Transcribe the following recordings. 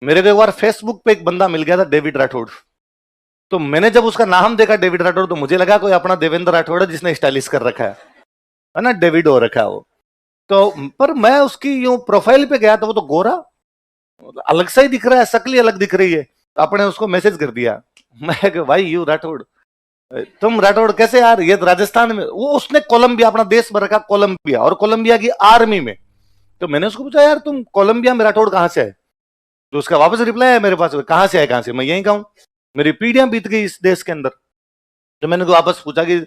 मेरे को एक बार फेसबुक पे एक बंदा मिल गया था, डेविड राठौड़। तो मैंने जब उसका नाम देखा डेविड राठौड़, तो मुझे लगा कोई अपना देवेंद्र राठौड़ है जिसने स्टाइलिश कर रखा है ना, डेविड हो रखा है वो। तो पर मैं उसकी यूं प्रोफाइल पे गया तो वो तो गोरा, अलग सा ही दिख रहा है, शक्ल ही अलग दिख रही है। तो आपने उसको मैसेज कर दिया। मैं कि भाई यू राठौड़, तुम राठौड़ कैसे यार, ये तो राजस्थान में, वो उसने कोलंबिया अपना देश भर रखा, कोलंबिया, और कोलंबिया की आर्मी में। तो मैंने उसको पूछा यार तुम कोलंबिया में राठौड़ कहां से है? तो उसका वापस रिप्लाई है मेरे पास, कहां से है, कहां से, मैं यहीं का हूं, मेरी पीढ़ियां बीत गई इस देश के अंदर। तो मैंने तो वापस पूछा कि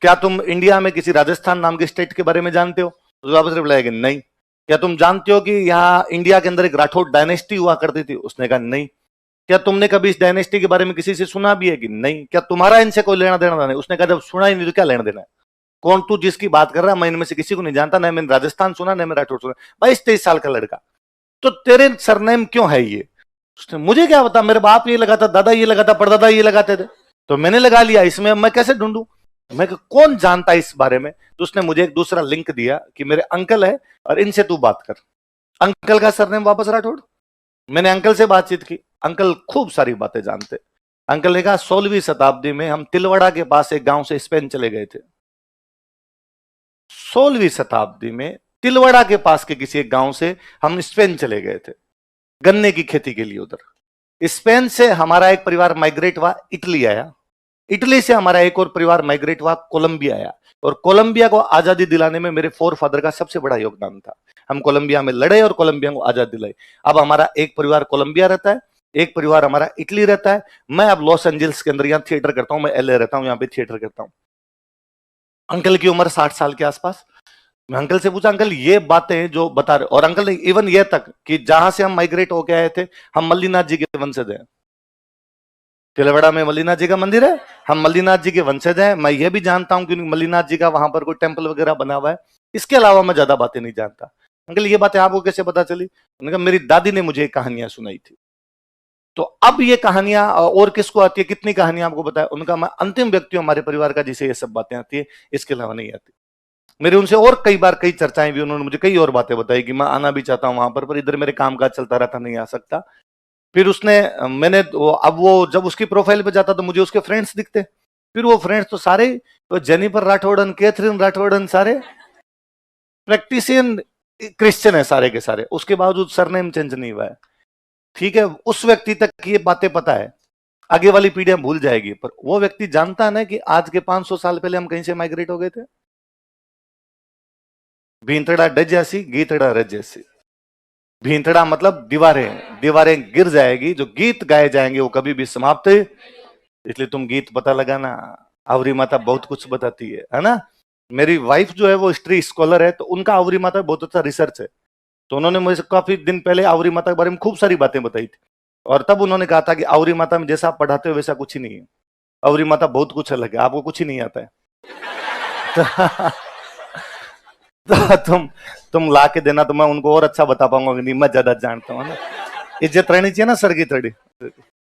क्या तुम इंडिया में किसी राजस्थान नाम के स्टेट के बारे में जानते हो? तो वापस रिप्लाई कि नहीं। क्या तुम जानते हो कि यहाँ इंडिया के अंदर एक राठौड़ डायनेस्टी हुआ करती थी? उसने कहा नहीं। क्या तुमने कभी इस डायनेस्टी के बारे में किसी से सुना भी है कि नहीं? क्या तुम्हारा इनसे कोई लेना देना नहीं? उसने कहा जब सुना ही नहीं तो क्या लेना देना है? कौन तू जिसकी बात कर रहा है? मैं इनमें से किसी को नहीं जानता, ना मैंने राजस्थान सुना, ना मैं राठौड़ सुना। 22-23 साल का लड़का, तो तेरे सरनेम क्यों है ये? उसने, मुझे क्या बता, मेरे बाप ये लगाता, दादा ये लगाता, परदादा ये लगाते थे, तो मैंने लगा लिया, इसमें मैं कैसे ढूंढूं? मैं कौन जानता है इस बारे में? तो उसने मुझे एक दूसरा लिंक दिया कि मेरे अंकल है और इनसे तू बात कर। अंकल का सरनेम वापस राठौड़। मैंने अंकल से बातचीत की, अंकल खूब सारी बातें जानते। अंकल ने कहा 16वीं शताब्दी में हम तिलवाड़ा के पास एक गांव से स्पेन चले गए थे। 16वीं शताब्दी में तिलवाड़ा के पास के किसी एक गांव से हम स्पेन चले गए थे गन्ने की खेती के लिए। उधर स्पेन से हमारा एक परिवार माइग्रेट हुआ, इटली आया। इटली से हमारा एक और परिवार माइग्रेट हुआ, कोलंबिया आया। और कोलंबिया को आजादी दिलाने में मेरे फोर फादर का सबसे बड़ा योगदान था। हम कोलंबिया में लड़े और कोलंबिया को आजादी दिलाई। अब हमारा एक परिवार कोलंबिया रहता है, एक परिवार हमारा इटली रहता है। मैं अब लॉस एंजल्स के अंदर यहाँ थिएटर करता हूँ, मैं एलए रहता हूँ, यहाँ पे थिएटर करता हूँ। अंकल की उम्र 60 साल के आसपास। मैं अंकल से पूछा, अंकल ये बातें जो बता रहे, और अंकल ने इवन ये तक कि जहां से हम माइग्रेट होके आए थे, हम मल्लीनाथ जी के वंशज हैं। तिलवाड़ा में मल्लीनाथ जी का मंदिर है, हम मल्लीनाथ जी के वंशज हैं। मैं ये भी जानता हूं कि मल्लीनाथ जी का वहां पर कोई टेम्पल वगैरह बना हुआ है। इसके अलावा मैं ज्यादा बातें नहीं जानता। अंकल ये बातें आपको कैसे पता चली? उन्होंने कहा मेरी दादी ने मुझे कहानियां सुनाई थी। तो अब ये कहानियां और किसको आती है, कितनी कहानियां आपको बताया? उनका मैं अंतिम व्यक्ति हूं हमारे परिवार का जिसे ये सब बातें आती है, इसके अलावा नहीं आती। मेरे उनसे और कई बार कई चर्चाएं भी, उन्होंने मुझे कई और बातें बताई कि मैं आना भी चाहता हूं वहां पर इधर मेरे काम काज चलता रहता, नहीं आ सकता। फिर उसने, मैंने अब वो जब उसकी प्रोफाइल पे जाता तो मुझे उसके फ्रेंड्स दिखते। फिर वो फ्रेंड्स तो सारे, तो जेनिफर राठौड़न, कैथरीन राठौड़न, सारे प्रैक्टिसियन क्रिश्चियन है सारे के सारे। उसके बावजूद सरनेम चेंज नहीं हुआ है। ठीक है, उस व्यक्ति तक ये बातें पता है, आगे वाली पीढ़ियां भूल जाएगी, पर वो व्यक्ति जानता है ना कि आज के 500 साल पहले हम कहीं से माइग्रेट हो गए थे। भींतड़ा डज जैसी, गीतड़ा रज जैसी। भींतड़ा मतलब दीवारें, दीवारें गिर जाएगी, जो गीत गाए जाएंगे वो कभी भी समाप्त। इसलिए तुम गीत पता लगाना, आवरी माता बहुत कुछ बताती है ना। मेरी वाइफ जो है वो हिस्ट्री स्कॉलर है, तो उनका आवरी माता बहुत अच्छा रिसर्च है। तो उन्होंने मुझे काफी दिन पहले आवरी माता के बारे में खूब सारी बातें बताई थी। और तब उन्होंने कहा था कि आवरी माता में जैसा आप पढ़ाते हो वैसा कुछ ही नहीं है, आवरी माता बहुत कुछ अलग है, आपको कुछ ही नहीं आता है। तो तुम ला के देना तो मैं उनको और अच्छा बता पाऊंगा कि नहीं मैं ज्यादा जानता हूँ ना। इज्जत रहनी चाहिए ना सर की थोड़ी।